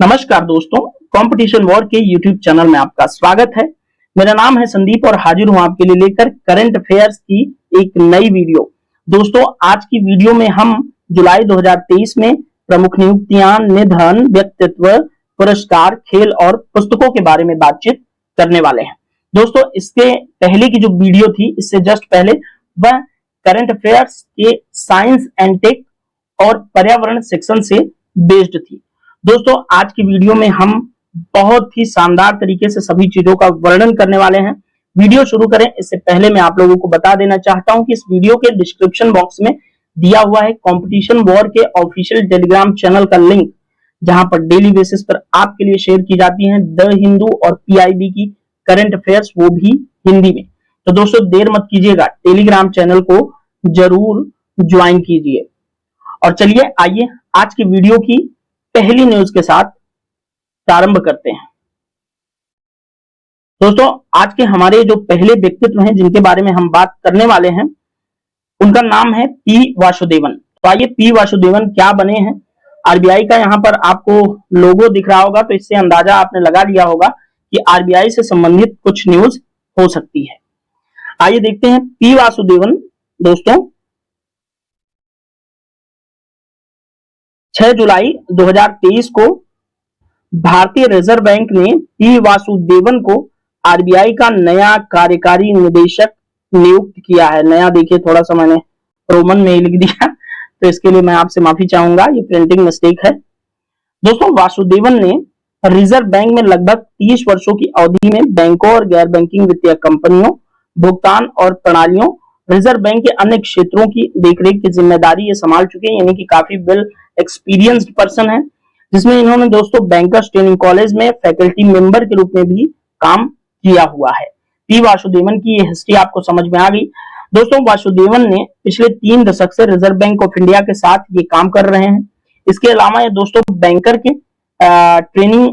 नमस्कार दोस्तों, competition war के यूट्यूब चैनल में आपका स्वागत है। मेरा नाम है संदीप और हाजिर हूं आपके लिए लेकर करंट अफेयर्स की एक नई वीडियो। दोस्तों, आज की वीडियो में हम जुलाई 2023 में प्रमुख नियुक्तियां, निधन, व्यक्तित्व, पुरस्कार, खेल और पुस्तकों के बारे में बातचीत करने वाले हैं। दोस्तों, इसके पहले की जो वीडियो थी, इससे जस्ट पहले, वह करंट अफेयर्स के साइंस एंड टेक और पर्यावरण सेक्शन से बेस्ड थी। दोस्तों, आज की वीडियो में हम बहुत ही शानदार तरीके से सभी चीजों का वर्णन करने वाले हैं। वीडियो शुरू करें इससे पहले मैं आप लोगों को बता देना चाहता हूं कि इस वीडियो के डिस्क्रिप्शन बॉक्स में दिया हुआ है कंपटीशन वॉर के ऑफिशियल टेलीग्राम चैनल का लिंक, जहां पर डेली बेसिस पर आपके लिए शेयर की जाती हैं द हिंदू और पीआईबी की करंट अफेयर्स, वो भी हिंदी में। तो दोस्तों, देर मत कीजिएगा, टेलीग्राम चैनल को जरूर ज्वाइन कीजिए। और चलिए आइए आज की वीडियो की पहली न्यूज के साथ प्रारंभ करते हैं। दोस्तों, आज के हमारे जो पहले व्यक्तित्व हैं जिनके बारे में हम बात करने वाले हैं, उनका नाम है पी वासुदेवन। तो आइए, पी वासुदेवन क्या बने हैं। आरबीआई का यहाँ पर आपको लोगो दिख रहा होगा, तो इससे अंदाजा आपने लगा लिया होगा कि आरबीआई से संबंधित कुछ न्यूज हो सकती है। आइए देखते हैं पी वासुदेवन। दोस्तों, 6 जुलाई 2023 को भारतीय रिजर्व बैंक ने पी वासुदेवन को आरबीआई का नया कार्यकारी निदेशक नियुक्त किया है। नया देखिए, थोड़ा सा मैंने रोमन में ही लिख दिया, तो इसके लिए मैं आपसे माफी चाहूंगा, ये प्रिंटिंग मिस्टेक है। दोस्तों, वासुदेवन ने रिजर्व बैंक में लगभग 30 वर्षों की अवधि में बैंकों और गैर बैंकिंग वित्तीय कंपनियों, भुगतान और प्रणालियों, रिजर्व बैंक के अन्य क्षेत्रों की देखरेख की जिम्मेदारी ये संभाल चुके हैं, यानी कि काफी वेल एक्सपीरियंस्ड पर्सन है। जिसमें इन्होंने दोस्तों बैंकर्स ट्रेनिंग कॉलेज में फैकल्टी मेंबर के रूप में भी काम किया हुआ है। पी वासुदेवन की ये हिस्ट्री आपको समझ में आ गई। दोस्तों, वासुदेवन ने पिछले 3 दशक से रिजर्व बैंक ऑफ इंडिया के साथ ये काम कर रहे हैं। इसके अलावा ये दोस्तों बैंकर के ट्रेनिंग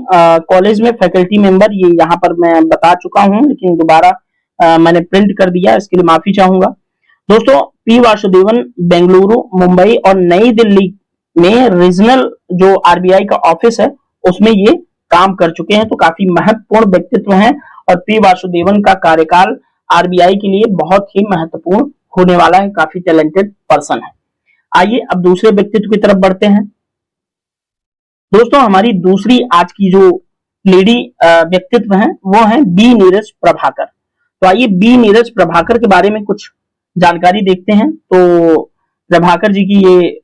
कॉलेज में फैकल्टी मेंबर, ये यहाँ पर मैं बता चुका हूँ, लेकिन दोबारा मैंने प्रिंट कर दिया, इसके लिए माफी चाहूंगा। दोस्तों, पी वासुदेवन बेंगलुरु, मुंबई और नई दिल्ली में रीजनल जो आरबीआई का ऑफिस है उसमें ये काम कर चुके हैं। तो काफी महत्वपूर्ण व्यक्तित्व हैं और पी वासुदेवन का कार्यकाल आरबीआई के लिए बहुत ही महत्वपूर्ण होने वाला है। काफी टैलेंटेड पर्सन है। आइए अब दूसरे व्यक्तित्व की तरफ बढ़ते हैं। दोस्तों, हमारी दूसरी आज की जो लेडी व्यक्तित्व है वो है बी नीरज प्रभाकर। तो आइए बी नीरज प्रभाकर के बारे में कुछ जानकारी देखते हैं। तो प्रभाकर जी की ये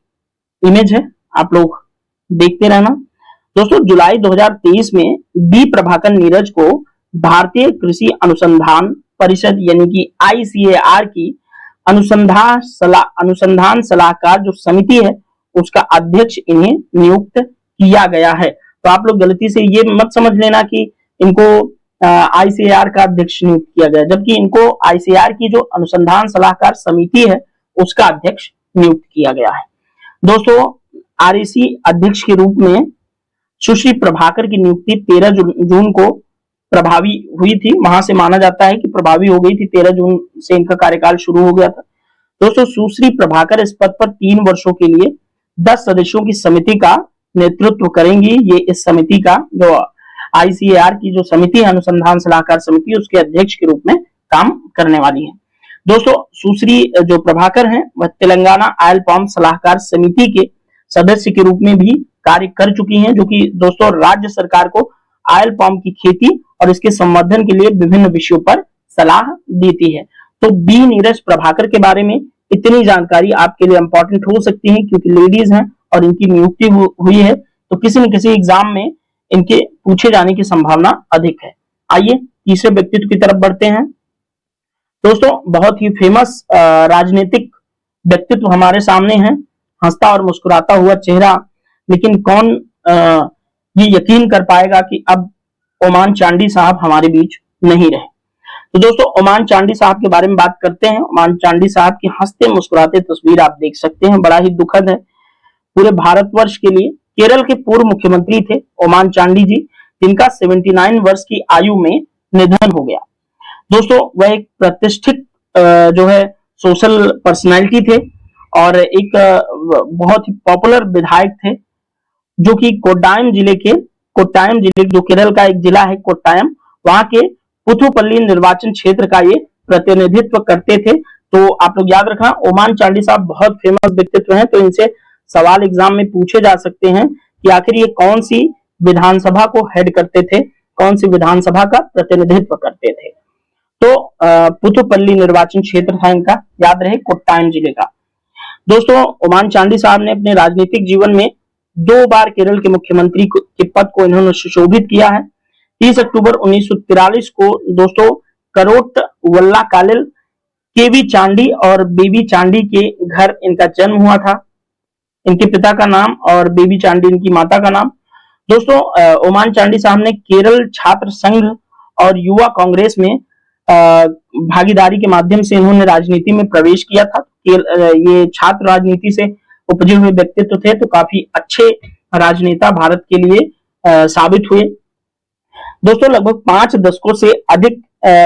इमेज है, आप लोग देखते रहना। दोस्तों, जुलाई 2023 में बी प्रभाकर नीरज को भारतीय कृषि अनुसंधान परिषद यानी कि आईसीएआर की अनुसंधान सलाहकार जो समिति है उसका अध्यक्ष इन्हें नियुक्त किया गया है। तो आप लोग गलती से ये मत समझ लेना कि इनको आईसीएआर का अध्यक्ष नियुक्त किया गया, जबकि इनको आईसीएआर की जो अनुसंधान सलाहकार समिति है उसका अध्यक्ष नियुक्त किया गया है। दोस्तों, आरईसी अध्यक्ष के रूप में सुश्री प्रभाकर की नियुक्ति 13 जून को प्रभावी हुई थी। वहां से माना जाता है कि प्रभावी हो गई थी, 13 जून से इनका कार्यकाल शुरू हो गया था। दोस्तों, सुश्री प्रभाकर इस पद पर 3 वर्षों के लिए 10 सदस्यों की समिति का नेतृत्व करेंगी। ये इस समिति का जो आईसीएआर की जो समिति है, अनुसंधान सलाहकार समिति, उसके अध्यक्ष के रूप में काम करने वाली है। दोस्तों, सुश्री जो प्रभाकर हैं वह तेलंगाना ऑयल पाम सलाहकार समिति के सदस्य के रूप में भी कार्य कर चुकी हैं, जो कि दोस्तों राज्य सरकार को ऑयल पाम की खेती और इसके संवर्धन के लिए विभिन्न विषयों पर सलाह देती है। तो बी नीरज प्रभाकर के बारे में इतनी जानकारी आपके लिए इंपॉर्टेंट हो सकती है, क्योंकि लेडीज हैं और इनकी नियुक्ति हुई है, तो किसी न किसी एग्जाम में इनके पूछे जाने की संभावना अधिक है। आइए तीसरे व्यक्तित्व की तरफ बढ़ते हैं। दोस्तों, बहुत ही फेमस राजनीतिक व्यक्तित्व हमारे सामने है, हंसता और मुस्कुराता हुआ चेहरा, लेकिन कौन ये यकीन कर पाएगा कि अब ओमान चांडी साहब हमारे बीच नहीं रहे। तो दोस्तों, ओमान चांडी साहब के बारे में बात करते हैं। ओमान चांडी साहब की हंसते मुस्कुराते तस्वीर आप देख सकते हैं, बड़ा ही दुखद है पूरे भारतवर्ष के लिए। केरल के पूर्व मुख्यमंत्री थे ओमान चांडी जी, जिनका 79 वर्ष की आयु में निधन हो गया। दोस्तों, वह एक प्रतिष्ठित जो है सोशल पर्सनालिटी थे और एक बहुत ही पॉपुलर विधायक थे, जो कि कोड्डायम जिले के कोट्टायम जिले, जो केरल का एक जिला है कोट्टायम, वहां के पुथुपल्ली निर्वाचन क्षेत्र का ये प्रतिनिधित्व करते थे। तो आप लोग याद रखना, ओमान चांडी साहब बहुत फेमस व्यक्तित्व हैं, तो इनसे सवाल एग्जाम में पूछे जा सकते हैं कि आखिर ये कौन सी विधानसभा को हेड करते थे, कौन सी विधानसभा का प्रतिनिधित्व करते थे। तो पुथुपल्ली निर्वाचन क्षेत्र था इनका, याद रहे, कोट्टायम जिले का। दोस्तों, ओमान चांडी साहब ने अपने राजनीतिक जीवन में 2 बार केरल के मुख्यमंत्री के पद को इन्होंने सुशोभित किया है। 30 अक्टूबर 1943 को दोस्तों करोट वल्लाकालिल केवी चांडी और बेबी चांडी के घर इनका जन्म हुआ था। इनके पिता का नाम और बेबी चांडी इनकी माता का नाम। दोस्तों, ओमान चांडी साहब ने केरल छात्र संघ और युवा कांग्रेस में भागीदारी के माध्यम से इन्होंने राजनीति में प्रवेश किया था। ये छात्र राजनीति से उपजे हुए व्यक्तित्व थे, तो काफी अच्छे राजनेता भारत के लिए साबित हुए। दोस्तों, लगभग 5 दशकों से अधिक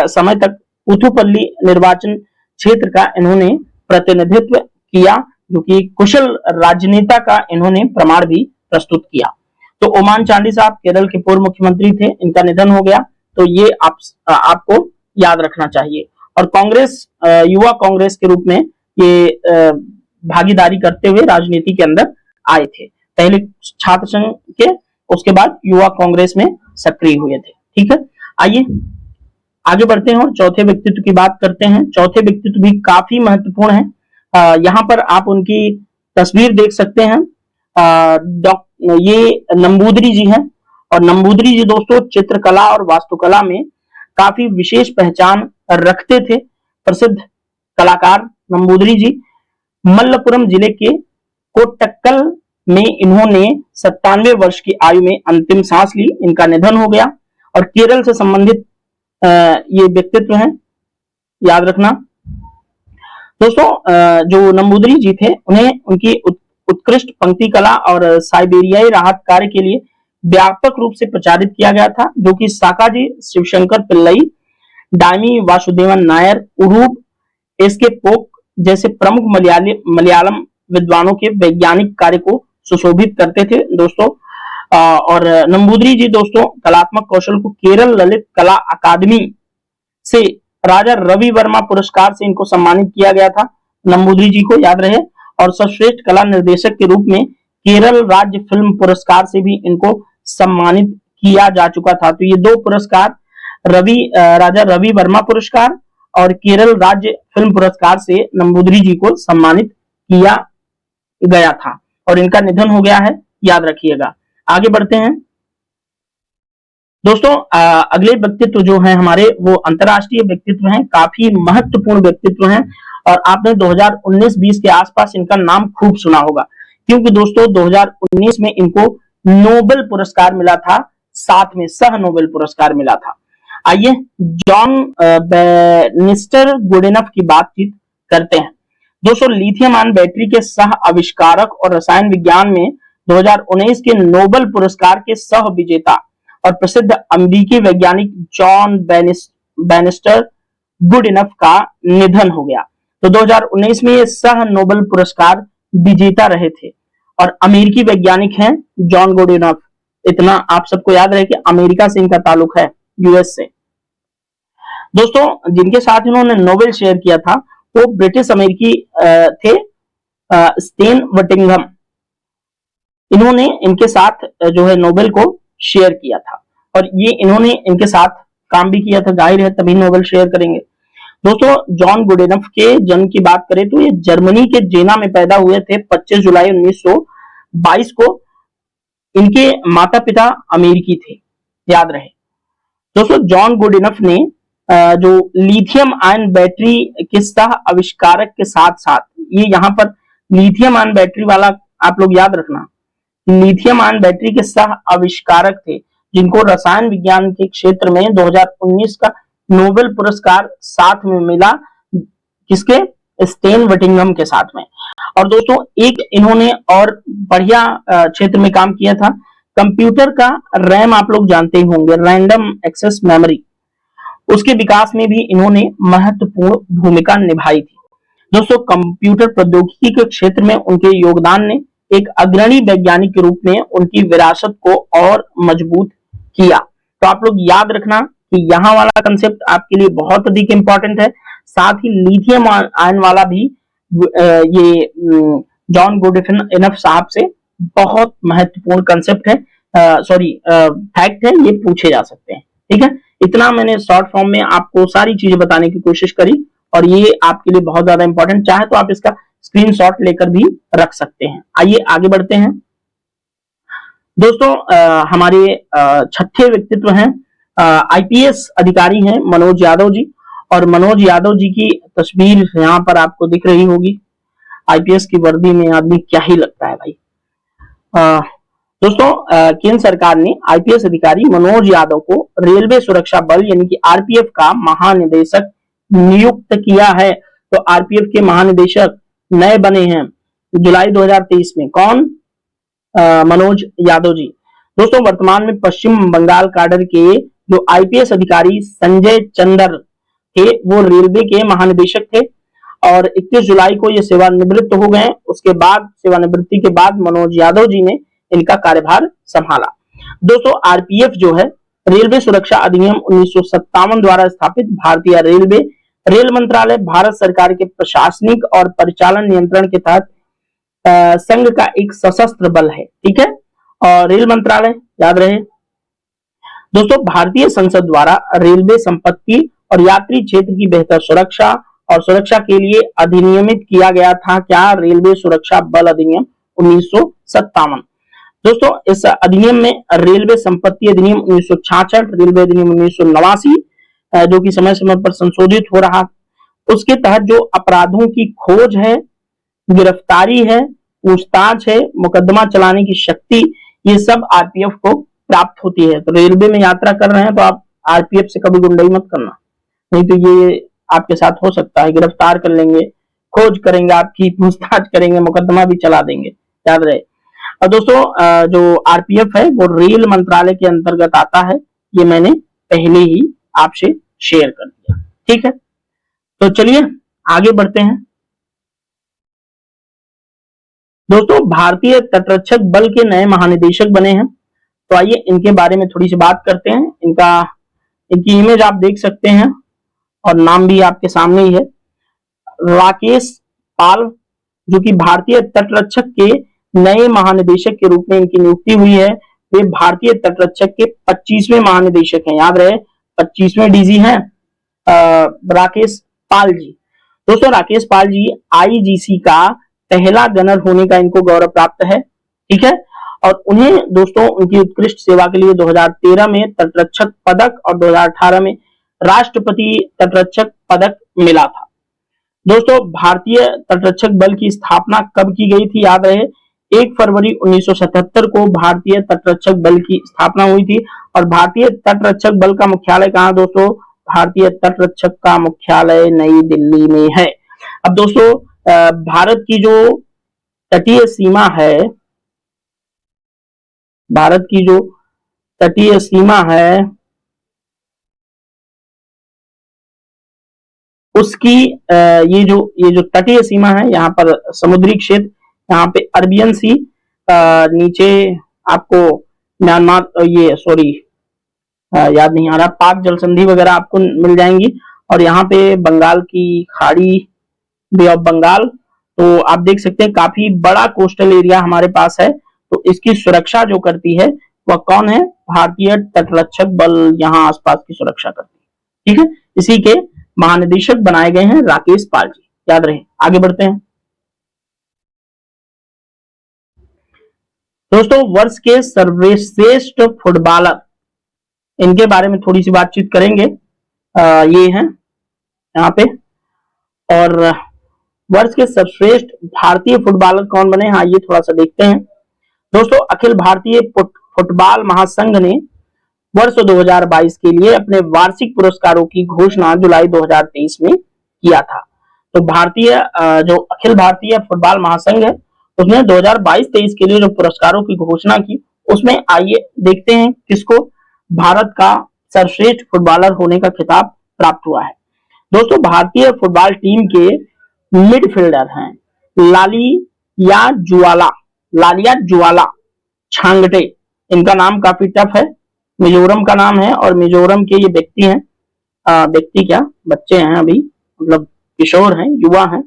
समय तक पुथुपल्ली निर्वाचन क्षेत्र का इन्होंने प्रतिनिधित्व किया, जो कि कुशल राजनेता का इन्होंने प्रमाण भी प्रस्तुत किया। तो ओमान चांडी साहब केरल के पूर्व मुख्यमंत्री थे, इनका निधन हो गया, तो ये आपको याद रखना चाहिए। और कांग्रेस, युवा कांग्रेस के रूप में ये भागीदारी करते हुए राजनीति के अंदर आए थे। पहले छात्र संघ के, उसके बाद युवा कांग्रेस में सक्रिय हुए थे। ठीक है, आइए आगे बढ़ते हैं और चौथे व्यक्तित्व की बात करते हैं। चौथे व्यक्तित्व भी काफी महत्वपूर्ण है। यहाँ पर आप उनकी तस्वीर देख सकते हैं। ये नंबूदरी जी हैं, और नंबूदरी जी दोस्तों चित्रकला और वास्तुकला में काफी विशेष पहचान रखते थे। प्रसिद्ध कलाकार नंबूदरी जी मल्लपुरम जिले के कोट्टक्कल में इन्होंने 97 वर्ष की आयु में अंतिम सांस ली। इनका निधन हो गया। और केरल से संबंधित ये व्यक्तित्व हैं, याद रखना। दोस्तों, जो नंबूदरी जी थे, उन्हें उनकी उत्कृष्ट पंक्ति कला और साइबेरियाई राहत कार्य के लिए व्यापक रूप से प्रचारित किया गया था, जो कि साकाजी शिवशंकर पिल्लई, डायमी वासुदेवन नायर, उरूप एसके पोक जैसे प्रमुख मलयालम विद्वानों के वैज्ञानिक कार्य को सुशोभित करते थे दोस्तों। और नंबूदरी जी दोस्तों कलात्मक कौशल को केरल ललित कला अकादमी से राजा रवि वर्मा पुरस्कार से इनको सम्मानित किया गया था, नंबूदरी जी को, याद रहे। और सर्वश्रेष्ठ कला निर्देशक के रूप में केरल राज्य फिल्म पुरस्कार से भी इनको सम्मानित किया जा चुका था। तो ये 2 पुरस्कार, राजा रवि वर्मा पुरस्कार और केरल राज्य फिल्म पुरस्कार से नंबूदरी जी को सम्मानित किया गया था। और इनका निधन हो गया है, याद रखिएगा। आगे बढ़ते हैं दोस्तों। अगले व्यक्तित्व जो है हमारे, वो अंतरराष्ट्रीय व्यक्तित्व हैं, काफी महत्वपूर्ण व्यक्तित्व हैं। और आपने 2019-20 के आसपास इनका नाम खूब सुना होगा, क्योंकि दोस्तों 2019 में इनको नोबेल पुरस्कार मिला था, साथ में सह नोबेल पुरस्कार मिला था। आइए जॉन बैनिस्टर गुडेनफ की बातचीत करते हैं। दोस्तों, लिथियम आयन बैटरी के सह आविष्कारक और रसायन विज्ञान में 2019 के नोबेल पुरस्कार के सह विजेता और प्रसिद्ध अमेरिकी वैज्ञानिक जॉन बैनिस्टर गुडेनफ का निधन हो गया। तो 2019 में ये सह नोबेल पुरस्कार विजेता रहे थे और अमेरिकी वैज्ञानिक हैं जॉन गुडेनफ। इतना आप सबको याद रहे कि अमेरिका से इनका ताल्लुक है, यूएस से। दोस्तों, जिनके साथ इन्होंने नोबेल शेयर किया था वो ब्रिटिश अमेरिकी थे, स्टेन वटिंगम। इन्होंने इनके साथ जो है नोबेल को शेयर किया था, और ये इन्होंने इनके साथ काम भी किया था, जाहिर है तभी नोबेल शेयर करेंगे। दोस्तों, जॉन गुडेनफ के जन्म की बात करें तो ये जर्मनी के जेना में पैदा हुए थे 25 जुलाई 1922 को। इनके माता पिता अमेरिकी थे, याद रहे। दोस्तों, जॉन गुडेनफ ने जो लिथियम आयन बैटरी के सह आविष्कारक के साथ साथ, ये यहाँ पर लिथियम आयन बैटरी वाला आप लोग याद रखना, लिथियम आयन बैटरी के सह आविष्कारक थे, जिनको रसायन विज्ञान के क्षेत्र में 2019 का नोबेल पुरस्कार साथ में मिला, किसके, स्टेन वटिंगम के साथ में। और दोस्तों, एक इन्होंने और बढ़िया क्षेत्र में काम किया था, कंप्यूटर का रैम आप लोग जानते ही होंगे, रैंडम एक्सेस मेमोरी, उसके विकास में भी इन्होंने महत्वपूर्ण भूमिका निभाई थी। दोस्तों, कंप्यूटर प्रौद्योगिकी के क्षेत्र में उनके योगदान ने एक अग्रणी वैज्ञानिक के रूप में उनकी विरासत को और मजबूत किया। तो आप लोग याद रखना कि यहाँ वाला कंसेप्ट आपके लिए बहुत अधिक इंपॉर्टेंट है। साथ ही लिथियम आयन वाला भी ये जॉन गुडविन इनफ साहब से बहुत महत्वपूर्ण कंसेप्ट है, फैक्ट है, ये पूछे जा सकते हैं। ठीक है, इतना मैंने शॉर्ट फॉर्म में आपको सारी चीजें बताने की कोशिश करी और ये आपके लिए बहुत ज्यादा इंपॉर्टेंट, चाहे तो आप इसका स्क्रीनशॉट लेकर भी रख सकते हैं। आइए आगे बढ़ते हैं दोस्तों। हमारे छठे व्यक्तित्व हैं, आईपीएस अधिकारी हैं मनोज यादव जी। और मनोज यादव जी की तस्वीर यहाँ पर आपको दिख रही होगी। आईपीएस की वर्दी में आदमी क्या ही लगता है भाई। दोस्तों, केंद्र सरकार ने आईपीएस अधिकारी मनोज यादव को रेलवे सुरक्षा बल यानी कि आरपीएफ का महानिदेशक नियुक्त किया है। तो आरपीएफ के महानिदेशक नए बने हैं जुलाई 2023 में। कौन? मनोज यादव जी। दोस्तों, वर्तमान में पश्चिम बंगाल काडर के जो आईपीएस अधिकारी संजय चंद्र थे वो रेलवे के महानिदेशक थे और 21 जुलाई को ये सेवानिवृत्त हो गए। उसके बाद सेवानिवृत्ति के बाद मनोज यादव जी ने इनका कार्यभार संभाला। दोस्तों, आरपीएफ जो है रेलवे सुरक्षा अधिनियम 1957 द्वारा स्थापित भारतीय रेलवे रेल मंत्रालय भारत सरकार के प्रशासनिक और परिचालन नियंत्रण के तहत संघ का एक सशस्त्र बल है। ठीक है, और रेल मंत्रालय याद रहे। दोस्तों, भारतीय संसद द्वारा रेलवे संपत्ति और यात्री क्षेत्र की बेहतर सुरक्षा और सुरक्षा के लिए अधिनियमित किया गया था क्या? रेलवे सुरक्षा बल अधिनियम 1957। दोस्तों, इस अधिनियम में रेलवे संपत्ति अधिनियम 1966, रेलवे अधिनियम 1989 जो कि समय समय पर संशोधित हो रहा, उसके तहत जो अपराधों की खोज है, गिरफ्तारी है, पूछताछ है, मुकदमा चलाने की शक्ति, ये सब आरपीएफ को प्राप्त होती है। तो रेलवे में यात्रा कर रहे हैं तो आप आरपीएफ से कभी गुंडाई मत करना, नहीं तो ये आपके साथ हो सकता है, गिरफ्तार कर लेंगे, खोज करेंगे, आपकी पूछताछ करेंगे, मुकदमा भी चला देंगे, याद रहे। और दोस्तों, जो आरपीएफ है वो रेल मंत्रालय के अंतर्गत आता है, ये मैंने पहले ही आपसे शेयर कर दिया। ठीक है, तो चलिए आगे बढ़ते हैं। दोस्तों, भारतीय तटरक्षक बल के नए महानिदेशक बने हैं, तो आइए इनके बारे में थोड़ी सी बात करते हैं। इनकी इमेज आप देख सकते हैं और नाम भी आपके सामने ही है। राकेश पाल जो कि भारतीय तटरक्षक के नए महानिदेशक के रूप में इनकी नियुक्ति हुई है। वे भारतीय तटरक्षक के 25वें महानिदेशक हैं, याद रहे 25वें डीजी हैं राकेश पाल जी। दोस्तों, राकेश पाल जी आईजीसी का पहला गनर होने का इनको गौरव प्राप्त है। ठीक है, और उन्हें दोस्तों उनकी उत्कृष्ट सेवा के लिए 2013 में तटरक्षक पदक और 2018 में राष्ट्रपति तटरक्षक पदक मिला था। दोस्तों, भारतीय तटरक्षक बल की स्थापना कब की गई थी? याद रहे 1 फरवरी 1977 को भारतीय तटरक्षक बल की स्थापना हुई थी। और भारतीय तटरक्षक बल का मुख्यालय कहाँ दोस्तों? भारतीय तटरक्षक का मुख्यालय नई दिल्ली में है। अब दोस्तों, भारत की जो तटीय सीमा है, भारत की जो तटीय सीमा है उसकी ये जो तटीय सीमा है, यहाँ पर समुद्री क्षेत्र, यहाँ पे अरबियन सी, नीचे आपको म्यांमार, याद नहीं आ रहा, पाक जल संधि वगैरह आपको मिल जाएंगी। और यहाँ पे बंगाल की खाड़ी, बे ऑफ बंगाल, तो आप देख सकते हैं काफी बड़ा कोस्टल एरिया हमारे पास है। तो इसकी सुरक्षा जो करती है वह कौन है? भारतीय तटरक्षक बल यहाँ आसपास की सुरक्षा करती है। ठीक है, इसी के महानिदेशक बनाए गए हैं राकेश पाल जी, याद रहे। आगे बढ़ते हैं दोस्तों। वर्ष के सर्वश्रेष्ठ फुटबॉलर, इनके बारे में थोड़ी सी बातचीत करेंगे। ये हैं यहाँ पे। और वर्ष के सर्वश्रेष्ठ भारतीय फुटबॉलर कौन बने? हाँ, ये थोड़ा सा देखते हैं दोस्तों। अखिल भारतीय फुटबॉल महासंघ ने वर्ष 2022 के लिए अपने वार्षिक पुरस्कारों की घोषणा जुलाई 2023 में किया था। तो जो अखिल भारतीय फुटबॉल महासंघ है उसने 2022-23 के लिए जो पुरस्कारों की घोषणा की, उसमें आइए देखते हैं किसको भारत का सर्वश्रेष्ठ फुटबॉलर होने का खिताब प्राप्त हुआ है। दोस्तों, भारतीय फुटबॉल टीम के मिडफील्डर हैं लाली या जुआला, लालिया जुवाला छांगटे, इनका नाम काफी टफ है, मिजोरम का नाम है और मिजोरम के ये व्यक्ति हैं, व्यक्ति क्या बच्चे हैं अभी, मतलब किशोर हैं, युवा हैं।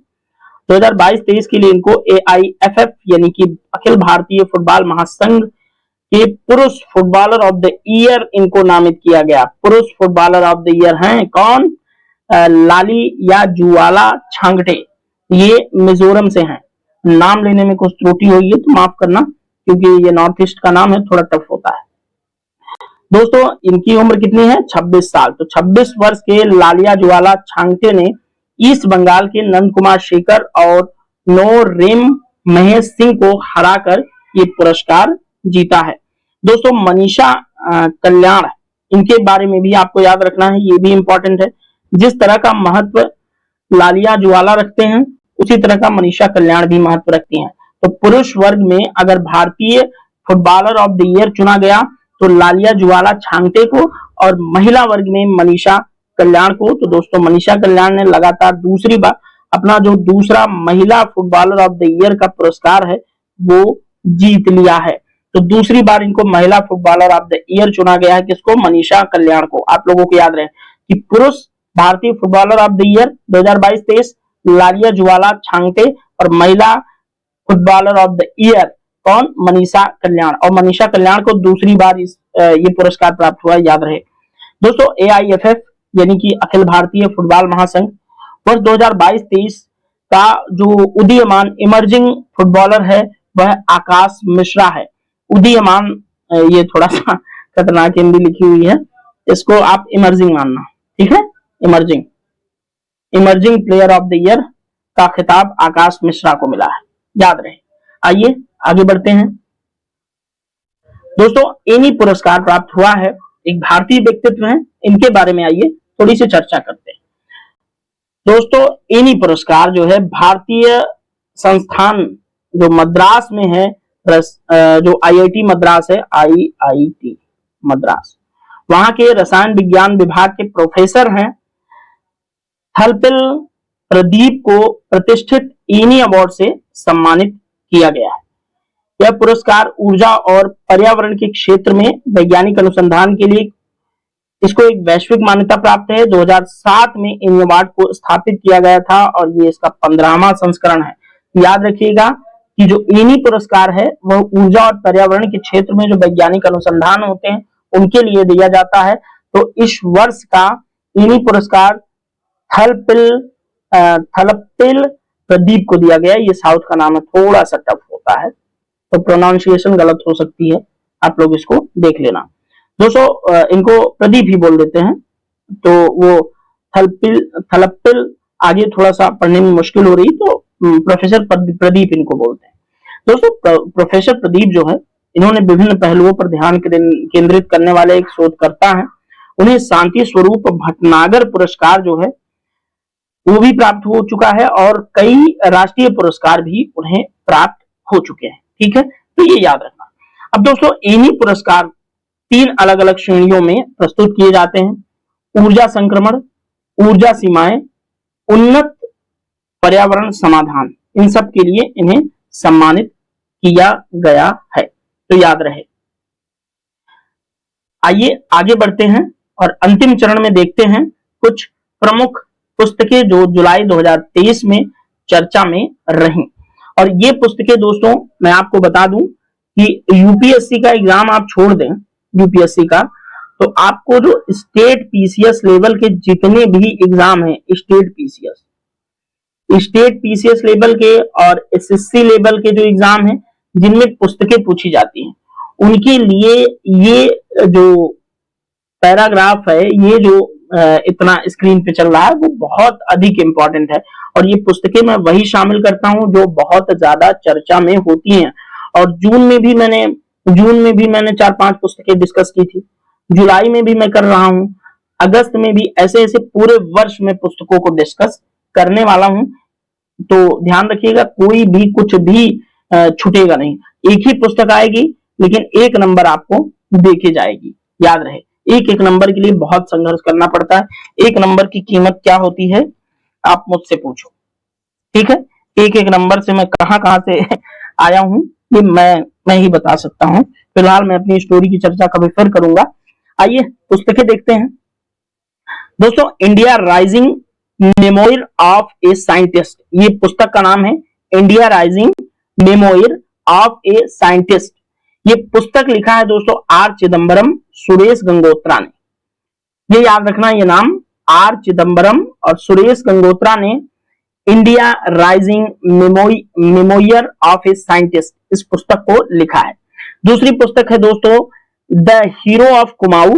2022-23 के लिए इनको AIFF यानी कि अखिल भारतीय फुटबॉल महासंघ के पुरुष फुटबॉलर ऑफ द ईयर इनको नामित किया गया। पुरुष फुटबॉलर ऑफ द ईयर हैं कौन? लालिया जुवाला छांगटे, ये मिजोरम से हैं। नाम लेने में कुछ त्रुटि हुई है तो माफ करना, क्योंकि ये नॉर्थ ईस्ट का नाम है, थोड़ा टफ होता है। दोस्तों इनकी उम्र कितनी है? 26 साल। तो 26 वर्ष के लालिया जुवाला छांगटे ने ईस्ट बंगाल के नंद कुमार शेखर और नोरेम महेश सिंह को हराकर ये पुरस्कार जीता है। दोस्तों मनीषा कल्याण, इनके बारे में भी आपको याद रखना है, ये भी इंपॉर्टेंट है। जिस तरह का महत्व लालिया जुवाला रखते हैं उसी तरह का मनीषा कल्याण भी महत्व रखती हैं। तो पुरुष वर्ग में अगर भारतीय फुटबॉलर ऑफ द ईयर चुना गया तो लालिया जुवाला छांगटे को, और महिला वर्ग में मनीषा कल्याण को। तो दोस्तों मनीषा कल्याण ने लगातार दूसरी बार अपना जो दूसरा महिला फुटबॉलर ऑफ द ईयर का पुरस्कार है वो जीत लिया है। तो दूसरी बार इनको महिला फुटबॉलर ऑफ द ईयर चुना गया है, किसको? मनीषा कल्याण को। आप लोगों को याद रहे कि पुरुष भारतीय फुटबॉलर ऑफ द ईयर 2022-23 लालिया जुवाला छांगटे और महिला फुटबॉलर ऑफ द ईयर कौन? मनीषा कल्याण। और मनीषा कल्याण को दूसरी बार ये पुरस्कार प्राप्त हुआ, याद रहे। दोस्तों AIFF यानी कि अखिल भारतीय फुटबॉल महासंघ वर्ष 2022-23 का जो उदीयमान इमर्जिंग फुटबॉलर है वह आकाश मिश्रा है। उदीयमान, ये थोड़ा सा खतरनाक हिंदी लिखी हुई है, इसको आप इमर्जिंग मानना, ठीक है। Emerging player of the year का खिताब आकाश मिश्रा को मिला है, याद रहे। आइए आगे बढ़ते हैं। दोस्तों एनी पुरस्कार प्राप्त हुआ है, एक भारतीय व्यक्तित्व है, इनके बारे में आइए थोड़ी सी चर्चा करते हैं। दोस्तों एनी पुरस्कार जो है भारतीय संस्थान जो मद्रास में है, जो IIT मद्रास है, IIT मद्रास, वहां के रसायन विज्ञान विभाग के प्रोफेसर हैं थलपिल प्रदीप को प्रतिष्ठित एनी अवार्ड से सम्मानित किया गया है। यह पुरस्कार ऊर्जा और पर्यावरण के क्षेत्र में वैज्ञानिक अनुसंधान के लिए इसको एक वैश्विक मान्यता प्राप्त है। 2007 में इन अवार्ड को स्थापित किया गया था और ये इसका 15वां संस्करण है। याद रखिएगा कि जो एनी पुरस्कार है वह ऊर्जा और पर्यावरण के क्षेत्र में जो वैज्ञानिक अनुसंधान होते हैं उनके लिए दिया जाता है। तो इस वर्ष का एनी पुरस्कार थलपिल प्रदीप को दिया गया। ये साउथ का नाम है, थोड़ा सा टफ होता है तो प्रोनाउंसिएशन गलत हो सकती है, आप लोग इसको देख लेना। दोस्तों इनको प्रदीप ही बोल देते हैं, तो वो थलपिल आगे थोड़ा सा पढ़ने में मुश्किल हो रही, तो प्रोफेसर प्रदीप इनको बोलते हैं। दोस्तों प्रोफेसर प्रदीप जो है, इन्होंने विभिन्न पहलुओं पर ध्यान केंद्रित करने वाले एक शोधकर्ता हैं। उन्हें शांति स्वरूप भटनागर पुरस्कार जो है वो भी प्राप्त हो चुका है और कई राष्ट्रीय पुरस्कार भी उन्हें प्राप्त हो चुके हैं, ठीक है, तो ये याद रखना। अब दोस्तों एनी पुरस्कार 3 अलग अलग श्रेणियों में प्रस्तुत किए जाते हैं: ऊर्जा संक्रमण, ऊर्जा सीमाएं, उन्नत पर्यावरण समाधान। इन सब के लिए इन्हें सम्मानित किया गया है, तो याद रहे। आइए आगे बढ़ते हैं और अंतिम चरण में देखते हैं कुछ प्रमुख पुस्तकें जो जुलाई 2023 में चर्चा में रही। और ये पुस्तकें दोस्तों मैं आपको बता दूं कि यूपीएससी का एग्जाम आप छोड़ दें, यूपीएससी का, तो आपको जो स्टेट पीसीएस लेवल के जितने भी एग्जाम हैं, स्टेट पीसीएस लेवल के और एसएससी लेवल के जो एग्जाम हैं जिनमें पुस्तकें पूछी जाती हैं, उनके लिए ये जो पैराग्राफ है, ये जो इतना स्क्रीन पे चल रहा है, वो बहुत अधिक इंपॉर्टेंट है। और ये पुस्तकें मैं वही शामिल करता हूं जो बहुत ज्यादा चर्चा में होती हैं। और जून में भी मैंने 4-5 पुस्तकें डिस्कस की थी, जुलाई में भी मैं कर रहा हूं, अगस्त में भी, ऐसे ऐसे पूरे वर्ष में पुस्तकों को डिस्कस करने वाला हूं। तो ध्यान रखिएगा, कोई भी कुछ भी छूटेगा नहीं। एक ही पुस्तक आएगी लेकिन 1 नंबर आपको देके जाएगी, याद रहे। एक नंबर के लिए बहुत संघर्ष करना पड़ता है। 1 नंबर की कीमत क्या होती है आप मुझसे पूछो, ठीक है। एक नंबर से मैं कहां से आया हूं ये मैं ही बता सकता हूँ। फिलहाल मैं अपनी स्टोरी की चर्चा कभी फिर करूंगा। आइए पुस्तकें देखते हैं दोस्तों। India Rising Memoir of a scientist, ये पुस्तक का नाम है India Rising Memoir of a scientist. ये पुस्तक लिखा है दोस्तों आर चिदम्बरम, सुरेश गंगोत्रा ने। ये याद रखना, ये नाम आर चिदम्बरम और सुरेश गंगोत्रा ने India Rising Memoir of a Scientist इस पुस्तक को लिखा है। दूसरी पुस्तक है दोस्तों the Hero of Kumaon,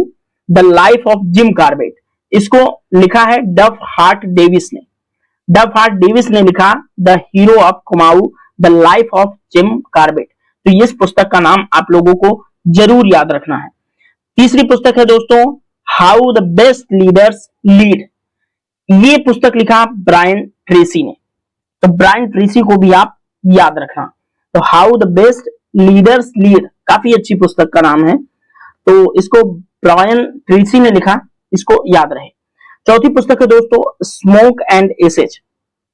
the Life of Jim Corbett. इसको लिखा है डफ हार्ट डेविस ने। डफ हार्ट डेविस ने लिखा the Hero of Kumaon, the Life of Jim Corbett. तो इस पुस्तक का नाम आप लोगों को जरूर याद रखना है। तीसरी पुस्तक है दोस्तों how the best leaders lead. ये पुस्तक लिखा ब्रायन ट्रेसी ने। तो ब्रायन ट्रेसी को भी आप याद रखना। तो how the best leaders lead काफी अच्छी पुस्तक का नाम है, तो इसको ब्रायन ट्रेसी ने लिखा, इसको याद रहे। चौथी पुस्तक है दोस्तों Smoke and Ashes,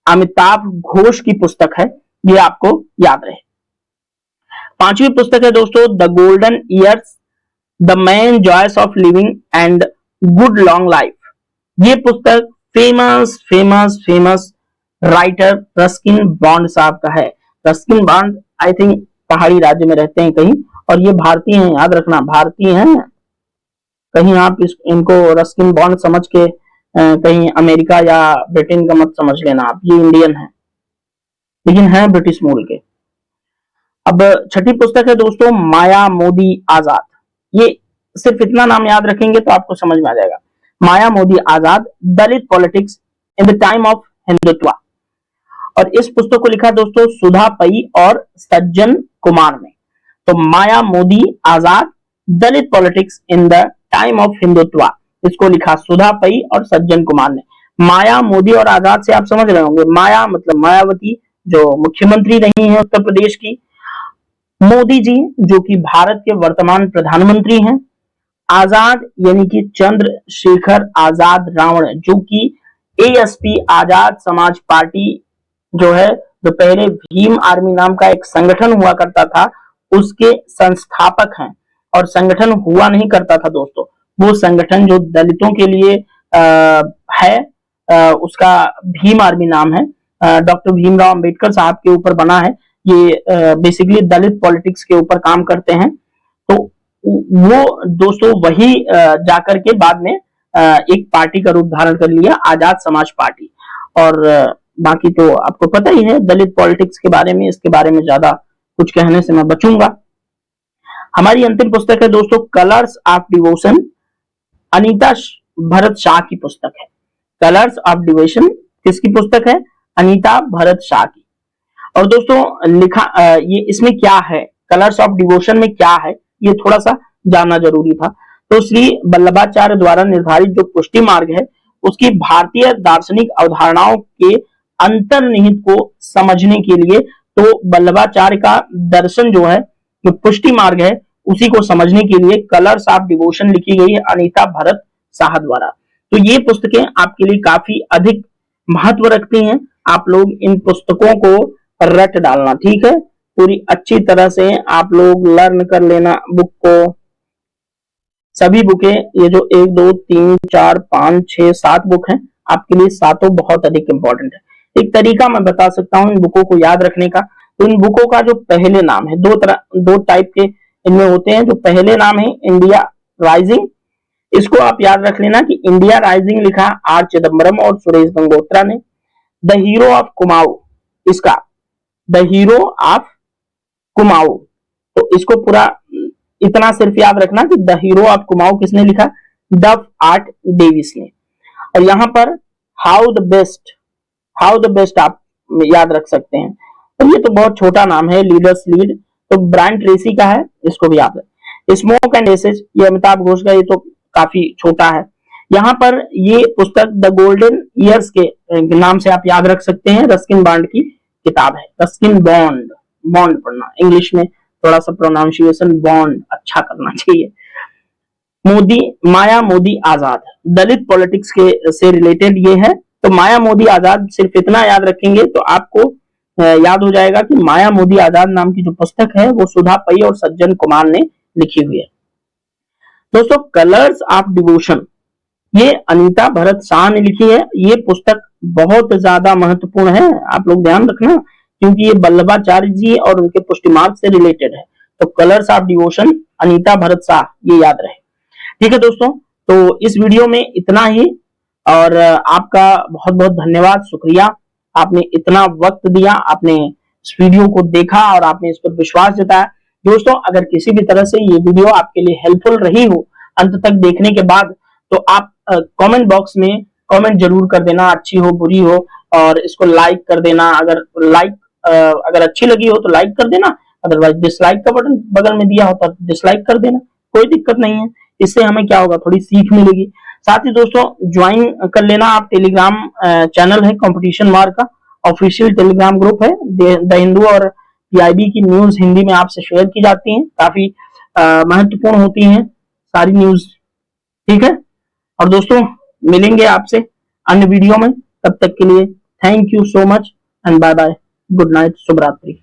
Amitav Ghosh की पुस्तक है, ये आपको याद रहे। पांचवी पुस्तक है दोस्तों the Golden Years, the many joys of living and good long life. ये पुस्तक famous famous famous writer Ruskin Bond साहब का है। रस्किन बॉन्ड आई थिंक पहाड़ी राज्य में रहते हैं कहीं, और ये भारतीय हैं, याद रखना भारतीय हैं। कहीं आप इनको रस्किन बॉन्ड समझ के कहीं अमेरिका या ब्रिटेन का मत समझ लेना आप, ये इंडियन है लेकिन है ब्रिटिश मूल के। अब छठी पुस्तक है दोस्तों माया मोदी आजाद। ये सिर्फ इतना नाम याद रखेंगे तो आपको समझ में आ जाएगा। Maya Modi Azad, Dalit politics in the time of Hindutva. और इस पुस्तक को लिखा दोस्तों सुधा पई और सज्जन कुमार ने। तो Maya Modi Azad, Dalit politics in the time of Hindutva, इसको लिखा सुधा पई और सज्जन कुमार ने। माया मोदी और आजाद से आप समझ रहे होंगे, माया मतलब मायावती जो मुख्यमंत्री रही हैं उत्तर प्रदेश की, मोदी जी जो कि भारत के वर्तमान प्रधानमंत्री हैं, आजाद यानी कि चंद्रशेखर आजाद रावण जो कि एएसपी आजाद समाज पार्टी जो है, जो पहले भीम आर्मी नाम का एक संगठन हुआ करता था, उसके संस्थापक हैं। और संगठन हुआ नहीं करता था दोस्तों, वो संगठन जो दलितों के लिए है, उसका भीम आर्मी नाम है, डॉक्टर भीमराव अंबेडकर साहब के ऊपर बना है। ये बेसिकली दलित पॉलिटिक्स के ऊपर काम करते हैं। तो वो दोस्तों वही जाकर के बाद में एक पार्टी का रूप धारण कर लिया, आजाद समाज पार्टी। और बाकी तो आपको पता ही है दलित पॉलिटिक्स के बारे में, इसके बारे में ज्यादा कुछ कहने से मैं बचूंगा। हमारी अंतिम पुस्तक है दोस्तों colours of devotion, Anita Bharat Shah की पुस्तक है। कलर्स ऑफ डिवोशन किसकी पुस्तक है? अनीता भरत शाह की। और दोस्तों लिखा ये इसमें क्या है, कलर्स ऑफ डिवोशन में क्या है, ये थोड़ा सा जानना जरूरी था। तो श्री वल्लभाचार्य द्वारा निर्धारित जो पुष्टि मार्ग है, उसकी भारतीय दार्शनिक अवधारणाओं के अंतर्निहित को समझने के लिए, तो वल्लभाचार्य का दर्शन जो है, जो पुष्टि मार्ग है, उसी को समझने के लिए कलर्स ऑफ डिवोशन लिखी गई है अनीता भरत शाह द्वारा। तो ये पुस्तकें आपके लिए काफी अधिक महत्व रखती हैं। आप लोग इन पुस्तकों को रट डालना, ठीक है, पूरी अच्छी तरह से आप लोग लर्न कर लेना बुक को। सभी बुकें, ये जो 1 2 3 4 5 6 7 बुक हैं, आपके लिए सातों बहुत अधिक इंपॉर्टेंट है। एक तरीका मैं बता सकता हूं इन बुकों को याद रखने का। तो इन बुकों का जो पहले नाम है, दो टाइप के इनमें होते हैं। जो पहले नाम है इंडिया राइजिंग, इसको आप याद रख लेना कि इंडिया राइजिंग लिखा आर चिदम्बरम और सुरेश गंगोत्रा ने। द हीरो ऑफ कुमाऊं, इसका द हीरो ऑफ कुमाऊं, तो इसको पूरा इतना सिर्फ याद रखना कि द हीरो ऑफ कुमाऊं किसने लिखा? डफ आर्ट डेविस ने। और यहां पर हाउ द बेस्ट आप याद रख सकते हैं। और ये तो बहुत छोटा नाम है, लीडर्स लीड, तो ब्रायन ट्रेसी का है, इसको भी याद है। स्मोक एंड एसेज, ये अमिताभ घोष का, ये तो काफी छोटा है। यहाँ पर ये पुस्तक द गोल्डन ईयर्स के नाम से आप याद रख सकते हैं, रस्किन बॉन्ड की किताब है। रस्किन बॉन्ड, बॉन्ड पढ़ना, इंग्लिश में थोड़ा सा प्रोनाउंसिएशन बॉन्ड अच्छा करना चाहिए। मोदी, माया मोदी आजाद, दलित पॉलिटिक्स के से रिलेटेड ये है। तो माया मोदी आजाद सिर्फ इतना याद रखेंगे तो आपको याद हो जाएगा कि माया मोदी आजाद नाम की जो पुस्तक है वो सुधा पै और सज्जन कुमार ने लिखी हुई है। दोस्तों, कलर्स ऑफ डिवोशन ये अनीता भरत शाह ने लिखी है। ये पुस्तक बहुत ज्यादा महत्वपूर्ण है, आप लोग ध्यान रखना, क्योंकि ये वल्लभाचार्य जी और उनके पुष्टि मार्ग से रिलेटेड है। तो colours of devotion, Anita Bharat Shah, ये याद रहे। ठीक है दोस्तों, तो इस वीडियो में इतना ही, और आपका बहुत बहुत धन्यवाद, शुक्रिया। आपने इतना वक्त दिया, आपने इस वीडियो को देखा और आपने इस पर विश्वास जताया। दोस्तों, अगर किसी भी तरह से ये वीडियो आपके लिए हेल्पफुल रही हो अंत तक देखने के बाद, तो आप कमेंट बॉक्स में कमेंट जरूर कर देना, अच्छी हो बुरी हो, और इसको लाइक कर देना। अगर अच्छी लगी हो तो लाइक कर देना, अदरवाइज डिसलाइक का बटन बगल में दिया होता तो डिसलाइक कर देना, कोई दिक्कत नहीं है। इससे हमें क्या होगा, थोड़ी सीख मिलेगी। साथ ही दोस्तों, ज्वाइन कर लेना आप टेलीग्राम चैनल है कंपटीशन वार का, ऑफिशियल टेलीग्राम ग्रुप है। द हिंदू और पीआईबी की न्यूज हिंदी में आपसे शेयर की जाती हैं, काफी महत्वपूर्ण होती हैं सारी न्यूज। ठीक है, और दोस्तों मिलेंगे आपसे अन्य वीडियो में, तब तक के लिए thank you so much and bye bye, good night, शुभ रात्रि।